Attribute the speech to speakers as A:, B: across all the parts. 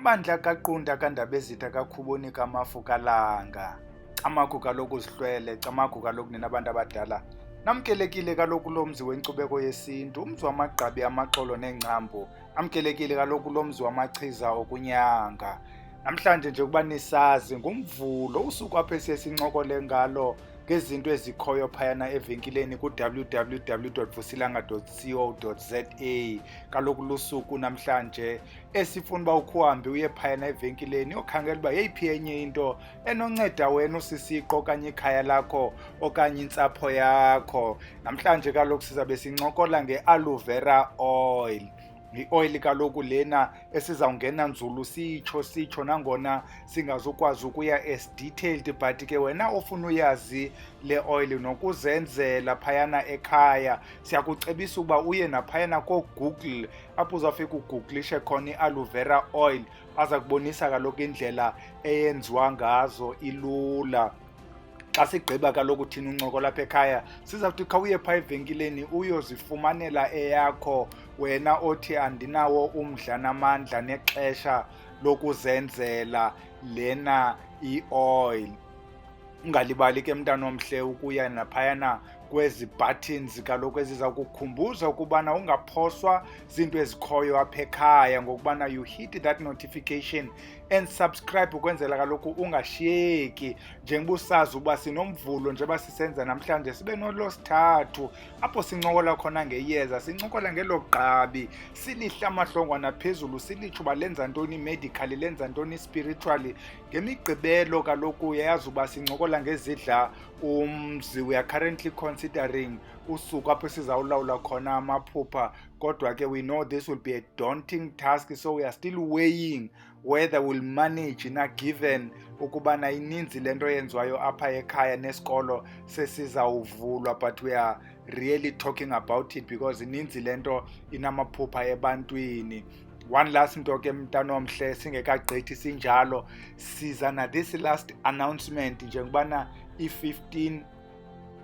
A: Amandla kaQunda kaNdabezitha kaKhuboni kaMafukalanga. Camagu kaloku zihlwele, camagu kaloku nina abantu abadala. Namkelekile kaloku lo mzi wenkcubeko yesintu, umzi wamagqabi amaxolo neengcambu. Namkelekile kaloku lo mzi wamachiza okunyanga. Namhlanje nje ukuba nisazi ngumvulo usuku apho esiye sincokole ngalo ngezinto ezikhoyo phayana evenkileni ku-www.vusilanga.co.za. Kaloku lusuku namhlanje esifuna uba ukhuhambe uye phayana evenkileni okhangela uba yeyiphi enye into enonceda wena usisiqo okanye ikhaya lakho okanye intsapho yakho. Namhlanje kaloku sizabe sincokola nge-aloe vera oil. I-oil kaloku lena esizawungena nzulu sitsho nangona singazukwazi ukuya as detailed, but ke wena ofuna uyazi le oil nokuzenzela phayana ekhaya siyakucebisa ukuba uye naphayana koGoogle apho uzawufika ugooglishe khona i-aloe vera oil. Aza kubonisa kaloku indlela eyenziwa ngazo ilula. Xa sigqiba kaloku thina uncokola apha ekhaya sizawuthi khawuye phaa evenkileni uyozifumanela eyakho wena othi andinawo umdla namandla nexesha lokuzenzela lena i-oil. Ungalibali ke mntana omhle ukuya naphayana kwezi buttons kaloku eziza kukhumbuza ukubana ungaphoswa zinto ezikhoyo apha ekhaya ngokubana you hit that notification and subscribe ukwenzela kaloku ungashiyeki. Njengoba usazi uba sinomvulo njengoba sisenza namhlanje sibe noLwesithathu apho sincokola khona ngeyeza, sincokola ngelo gqabi, silihla amahlongwana phezulu, silitsho uba lenza ntoni medically, lenza ntoni spiritually. Ngemigqibelo kaloku uyayazi uba sincokola ngezidla umzi. We are currently considering usuku apho sizawulawula khona amaphupha, kodwa ke we know this will be a daunting task, so we are still weighing whether we'll manage na, given ukubana ininzi lento yenziwayo apha ekhaya nesikolo sesizawuvulwa, but we are really talking about it because ininzi lento inamaphupha ebantwini. One last nto ke mntana omhle singekagqithi sinjalo, siza na this last announcement njengobana i-15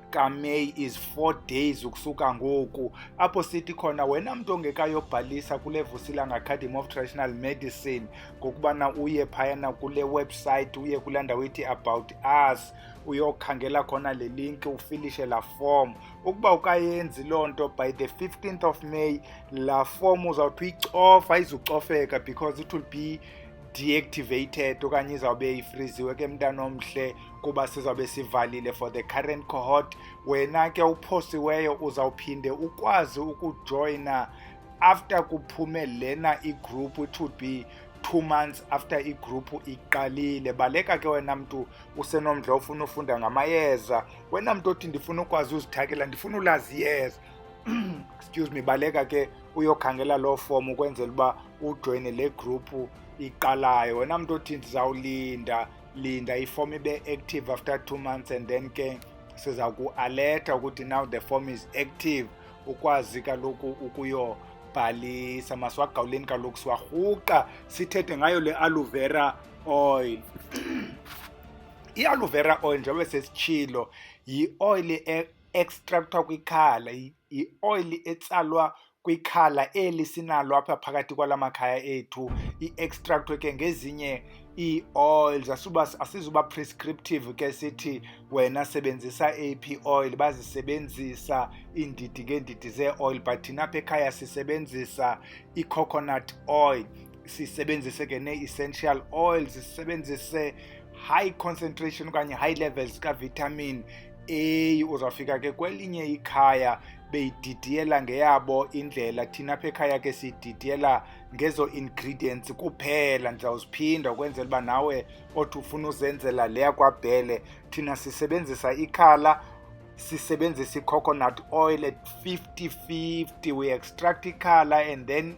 A: kaMeyi is 4 days ukusuka ngoku, apho sithi khona wena mntu ongekayobhalisa kule Vusilanga Academy of Traditional Medicine ngokubana uye phayana kule website, uye kulaa ndawo ithi about us, uyokhangela khona le link ufilishe la form. Ukuba ukayenzi loo nto by the 15th of May, la form uzawuthi uyicofa, izucofeka because it will be deactivated okanye izawube ifriziwe ke mntana omhle kuba sizawube sivalile for the current cohort. Wena ke uphosiweyo uzawuphinde ukwazi ukujoyina after kuphume lena igroup, it would be 2 months after igroup iqalile. Baleka ke wena mntu usenomdla ufuna ufunda ngamayeza, wena mntu othi ndifuna ukwazi uzithakela, ndifuna ulazi iyeza excuse me, baleka ke uyokhangela loo form ukwenzela uba ujoyine le group iqalayo. Wena mntu othi ndizawulinda iform ibe active after 2 months and then ke siza ku-alerta ukuthi now the form is active, ukwazi kaloku ukuyobhalisa. Masiwagawuleni kaloku siwarhuqa sithethe ngayo le aloe vera oil. I-aloe vera oil njengoba sesitshilo yi-oil extractwa kwikhala, yi-oil etsalwa kwikhala eli sinalo apha phakathi kwala makhaya ethu. I-extractwe ke ngezinye ii-oils, asizuba prescriptive ke sithi wena sebenzisa AP oil, bazisebenzisa iindidi ngeendidi zee-oil, but thina apha ekhaya sisebenzisa i-coconut oil, sisebenzise ke nee-essential oils, sisebenzise high concentration okanye high levels ka-vitamin A. Uzawufika ke kwelinye ikhaya beyididiyela ngeyabo indlela, thina apha ekhaya ke siyididiyela ngezo ingredients kuphela. Ndizawuziphinda ukwenzela uba nawe othi ufuna uzenzela leya kwaBhele, thina sisebenzisa ikhala, sisebenzisa i-coconut oil at 50-50. We extract ikhala and then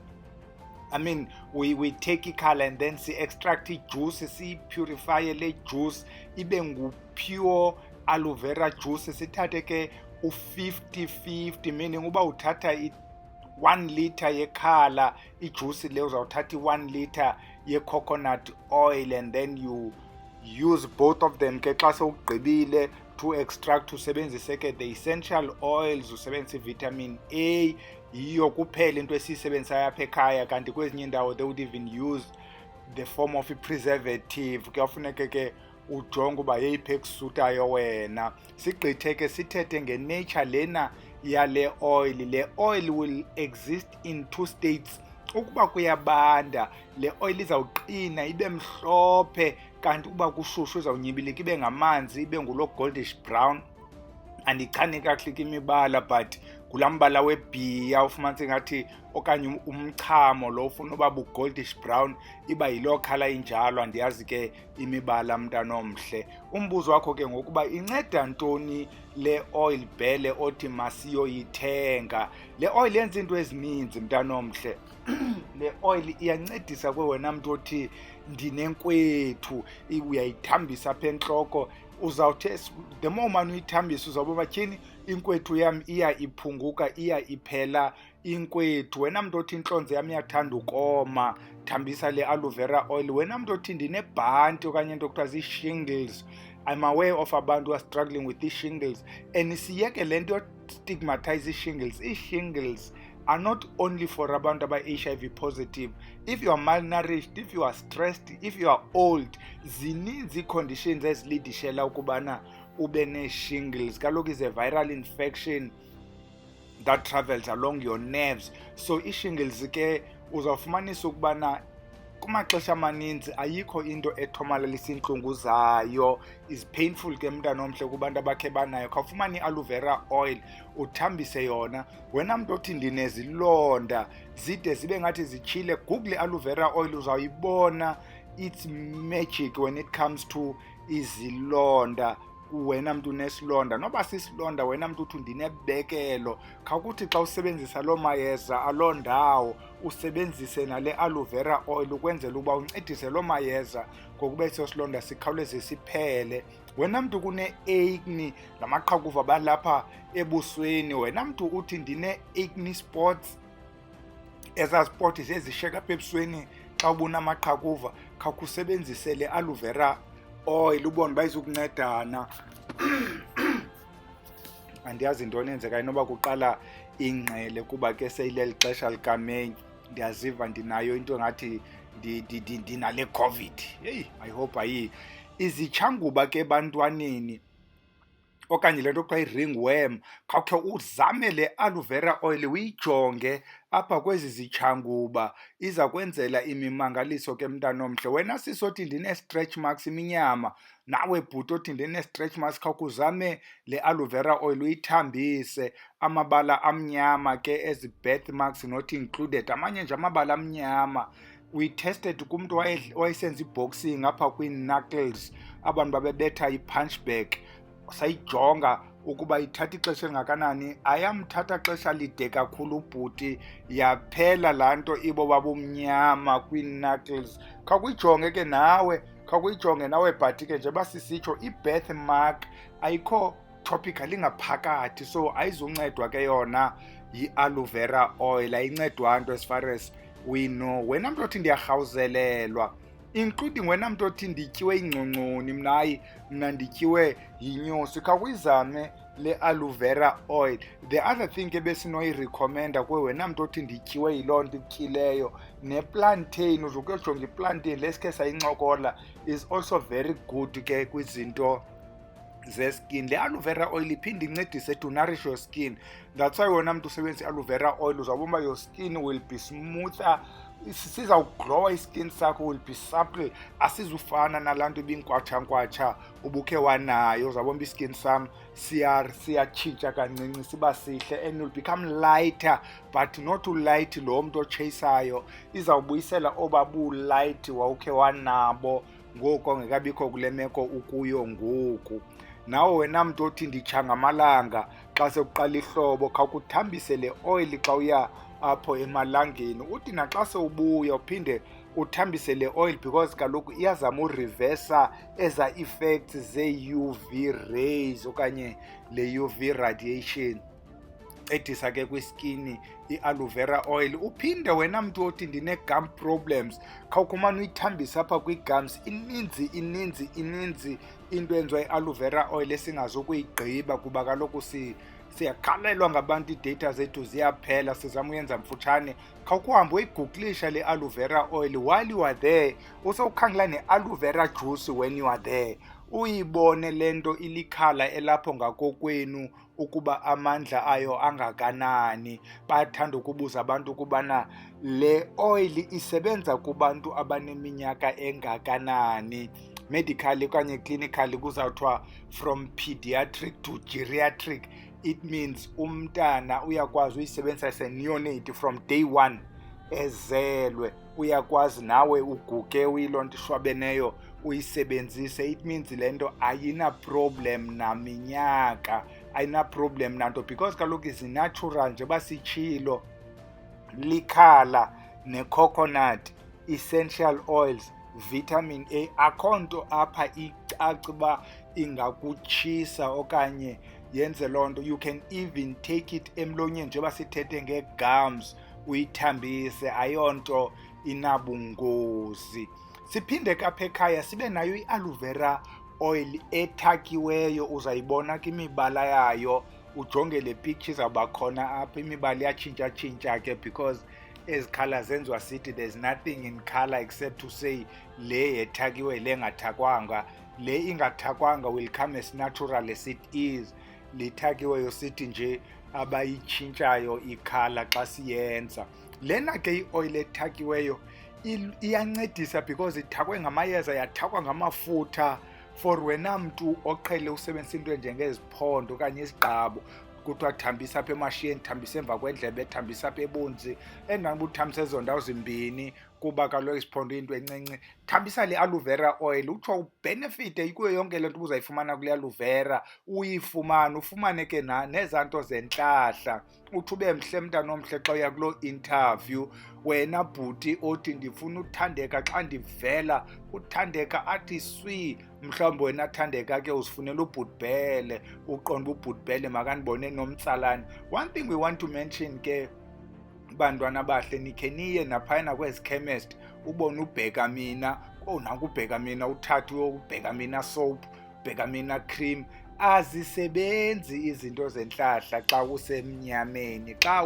A: we take ikhala and then si-extract ijuice, siyipurifye le juice ibe ngu-pure aloe vera juice. Sithathe ke u-50-50, meaning uba uthatha 1 liter yekhala ijuice le, uzawuthatha i-1 liter ye-coconut oil and then you use both of them ke xa sewugqibile to extract. Usebenzise ke the essential oils, usebenzise i-vitamin A, yiyo kuphela into esiyisebenzisayo apha ekhaya, kanti kwezinye indawo they would even use the form of i-preservative. Kuyafuneke ke ujonge uba yeyiphi ekusutayo wena. Sigqithe ke sithethe nge-nature lena yale oil. Le oil will exist in 2 states. Ukuba kuyabanda le oil izawuqina ibe mhlophe, kanti ukuba kushushu izawunyibilika ibe ngamanzi, ibe ngulo goldish brown. Andichani kakuhle imibala, but kulaa mbala webhiya ufumanise ngathi okanye umchamo lo ufuna uba bu-goldish brown, iba yiloo khala injalo. Andiyazi ke imibala mntanomhle. Umbuzo wakho ke ngokuba inceda ntoni le oil bhele othi masiyoyithenga. Le oil yenza into ezininzi mntanomhle. Le oil iyancedisa kwe wena mntu othi ndinenkwethu, uyayithambisa apha entloko. Uzawuthi the more umane uyithambisa uzawuba batyhini inkwethu yam iya iphunguka, iya iphela inkwethu. Wena mntu othi intlonze yam iyathanda ukoma, thambisa le aloe vera oil. Wena mntu othi ndinebhanti okanye into kuthiwa zii-shingles, I'm aware of abantu who are struggling with these shingles, and siyeke le nto stigmatize ii-shingles. Ii-shingles are not only for abantu aba-HIV positive. If you are malnourished, if you are stressed, if you are old, zininzi ii-conditions ezilidishela ukubana ube nee-shingles. Kaloku is a viral infection that travels along your nerves. So ii-shingles ke uzawufumanisa ukubana kumaxesha amaninzi ayikho into ethomalalisa iintlungu zayo. Is painful ke mntanomhle kubantu abakhe banayo. Khawufumane i-aloe vera oil uthambise yona. Wena mntu othi ndinezilonda zide zibe ngathi zitshile, google aloe vera oil, uzawuyibona. It's magic when it comes to izilonda. Wena mntu unesilonda, noba sisilonda, wena mntu uthi ndinebekelo, khawukuthi xa usebenzisa loo mayeza aloo ndawo usebenzise nale aloe vera oil ukwenzela uba uncedise loo mayeza ngokuba eso silonda sikhawuleze siphele. Wena mntu kune-acne, namaqhakuva balapha ebusweni, wena mntu uthi ndine-acne spots, ezaa spot zezisheka apha ebusweni xa ubunamaqhakuva, khawukusebenzise le aloe vera oil ubone uba izukuncedana. Andiyazi intoni enzekayo, noba kuqala ingqele kuba ke seyileli xesha likaMeyi. Ndiyaziva ndinayo into ngathi ndinale COVID. Heyi, I hope ayiyo. Izitshanguba ke ebantwaneni okanye le nto kuthiwa i-ringworm, khawukhe uzame le aloe vera oil uyijonge apha kwezi zitshanguba. Iza kwenzela imimangaliso ke mntanomhle. Wena sisothi ndine-stretch marks iminyama, nawe bhuti othi ndine-stretch marks, khawukhe uzame le aloe vera oil uyithambise. Amabala amnyama ke ezi birth marks not included, amanye nje amabala amnyama. We-tested kumntu wayesenza i-boxing apha kwii-knuckles, abantu babebetha i-punch bag. Sayijonga ukuba ithatha ixesha elingakanani. Ayamthatha xesha lide kakhulu ubhuti, yaphela laa nto ibo babumnyama kwii-knuckles. Khawukuyijonge ke nawe, khawukuyijonge nawe bhathi ke njengoba sisitsho i-birth mark ayikho topical, ingaphakathi, so ayizuncedwa ke yona yi-aloe vera oil. Ayincedwa nto as far as we know. Wena mntu othi ndiyarhawuzelelwa, including wena mntu othi ndityiwe ingcongconi, mna ndityiwe yinyosi, khawuyizame le aloe vera oil. The other thing ke besinoyirekhomenda kuwe wena mntu othi ndityiwe yiloo nto ityileyo, neplantain, uzukuyojonga iplantain lesikhe sayincokola, is also very good ke kwizinto ze-skin. Le aloe vera oil iphinde incedise to nourish your skin. That's why wena mntu usebenzisa i-aloe vera oil uzawubona uba your skin will be smoother, sizawuglowa iskin sakho, will be supple. Asizufana nalaa nto ibinkwatsha ubukhe wanayo. Uzawubona uba iskin sam siyatshintsha kancinci siba sihle, and will become lighter, but not ulight lo mntu otsheyisayo. Izawubuyisela obabu-light wawukhe wanabo ngoku ongekabikho kule meko ukuyo ngoku. Nawe wena mntu othi nditshanga amalanga xa sekuqala ihlobo, khawukuthambise le oil xa uya apho emalangeni. Uthi naxa sewubuya uphinde uthambise le oil, because kaloku iyazama ureversa eza effects ze-UV rays okanye le UV radiation edisa ke kwiskini i-aloe vera oil. Uphinde wena mntu othi ndine-gum problems, khawukumane uyithambise apha kwii-gums. Ininzi into enziwa i-aloe vera oil esingazukuyigqiba kuba kaloku siyakhalelwa ngabantu, iidata zethu ziyaphela, sizama uyenza mfutshane. Khawukuhambe uyigugulisha le aloe vera oil while you are there, usowukhangela ne-aloe vera juice when you are there, uyibone le nto ilikhala elapho ngakokwenu ukuba amandla ayo angakanani. Bayathanda ukubuza abantu ukubana le oil isebenza kubantu abaneminyaka engakanani. Medically okanye clinically kuzawuthiwa from pediatric to geriatric. It means umntana uyakwazi uyisebenzisa se-neonate from day one ezelwe, uyakwazi nawe uguge uyiloo nto ishwabeneyo uyisebenzise. It means le nto ayina-problem naminyaka, ayina-problem nanto, because kaloku zinatural nje basitshilo. Likhala ne-coconut, essential oils, vitamin A. Akho nto apha icaci uba ingakutshisa okanye yenze loo nto. You can even take it emlonyeni njengoba sithethe ngee-gums, uyithambise, ayonto inabungozi. Siphinde kapha ekhaya sibe nayo i-aloe vera oil ethakiweyo, uzayibona kwimibala yayo. Ujonge le picture izawuba khona apha, imibala iyatshintsha-tshintsha ke, because ezi colour zenziwa sithi there's nothing in colour except to say le yethakiwe, le ngathakwanga. Le ingathakwanga will come as natural as it is. Lithakiweyo sithi nje abayitshintshayo ikhala xa siyenza. Lena ke i-oil ethakiweyo iyancedisa because ithakwe ngamayeza, yathakwa ngamafutha. For wena mntu oqhele usebenzisa into njengeziphondo okanye isigqabo, kuthiwa thambisa apha emashiyeni, thambisa emva kwendlebe, thambisa apha ebunzi, endaweni uthambisa ezo ndawo zimbini kuba kaloku isiphondo into encinci, thambisa le aloe vera oil. Utsho ubhenefite kuyo yonke le nto ubuzayifumana kule aloe vera, ufumane ke nezaa nto zentlahla. Uthi ube mhle mntana omhle xa uya kuloo interview. Wena bhuti othi ndifuna uthandeka xa ndivela, uthandeka athi swi. Mhlawumbi wena thandeka ke uzifunela ubhutbhele, uqonda ubhutbhele makandibone nomtsalane. One thing we want to mention ke, bantwana bahle, nikhe niye naphayana kwezi chemist ubone ubheka mina, nanku ubheka mina, uthathe ubheka mina soap, ubheka mina cream. Azisebenzi izinto zentlahla xa usemnyameni, xa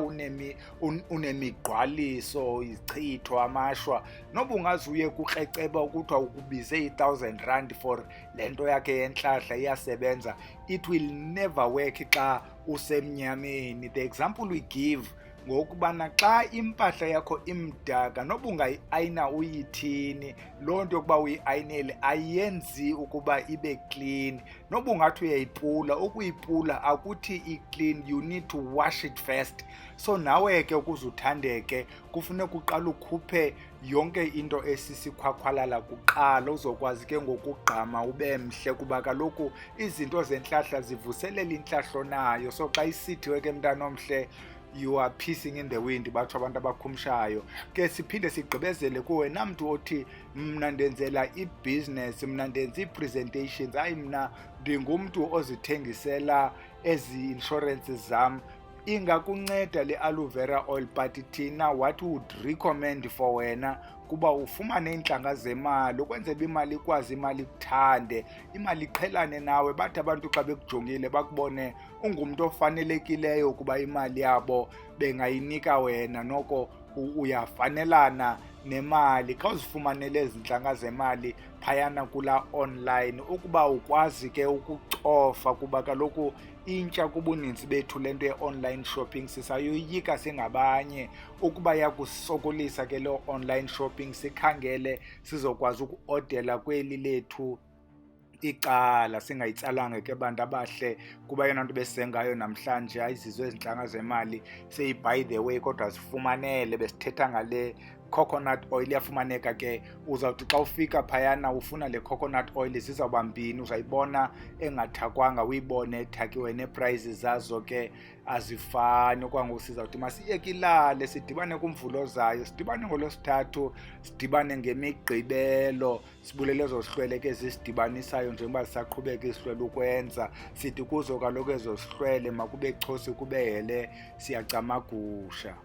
A: unemigqwaliso, izichitho, amashwa. Noba ungazuye kukreceba ukuthiwa ukubize i-1,000 for le nto yakhe yentlahla iyasebenza, it will never work xa usemnyameni. The example we give ngokubana xa impahla yakho imdaka, noba ungayi-ayina uyithini, loo nto yokuba uyi-ayinele ayenzi ukuba ibe clean. Noba ungathi uyayipula, ukuyipula akuthi i-clean, you need to wash it first. So nawe ke ukuze uthandeke kufuneka uqala ukhuphe yonke into esisikhwakhwalala kuqala, uzokwazi ke ngokugqama ube mhle, kuba kaloku izinto zentlahla zivuselela intlahlo nayo. So xa isithiwe ke mntana omhle, you are pissing in the wind, batsho abantu abakhumshayo. Ke siphinde sigqibezele kuwe namntu othi mna ndenzela ibhizinesi, mna ndenza ii-presentations, hayi mna ndingumntu ozithengisela ezi insurances zam. Ingakunceda le aloe vera oil, but thina what would recommend for wena kuba ufumane iintlanga zemali, ukwenzela imali ikwazi, imali ikuthande, imali iqhelane nawe. Bathi abantu xa bekujongile bakubone ungumntu ofanelekileyo ukuba imali yabo bengayinika wena, noko uyafanelana nemali. Xa uzifumanele ezi ntlanga zemali phayana kula online, ukuba ukwazi ke ukucofa, kuba kaloku intsha kubuninzi bethu le nto ye-online shopping sisayoyika singabanye. Ukuba yakusokolisa ke loo online shopping, sikhangele sizokwazi ukuodela kweli lethu icala, singayitsalanga ke bantu abahle, kuba yona nto besizengayo namhlanje ayizizo ezintlanga zemali. Say by the way, kodwa zifumanele, besithetha ngale coconut oil. Iyafumaneka ke, uzawuthi xa ufika phayana ufuna le coconut oil, zizawuba mbini, uzayibona engathakwanga, uyibone ethakiwe, nee-prices zazo ke azifani. Okwangoku sizawuthi masiyeke ilale, sidibane kuMvulo ozayo, sidibane ngoLwesithathu, sidibane ngeMigqibelo, sibulele ezo zihlwele ke zisidibanisayo njengoba zisaqhubeka izihlwele ukwenza. Sithi kuzo kaloku ezo zihlwele makube chosi kube hele, siyacamagusha.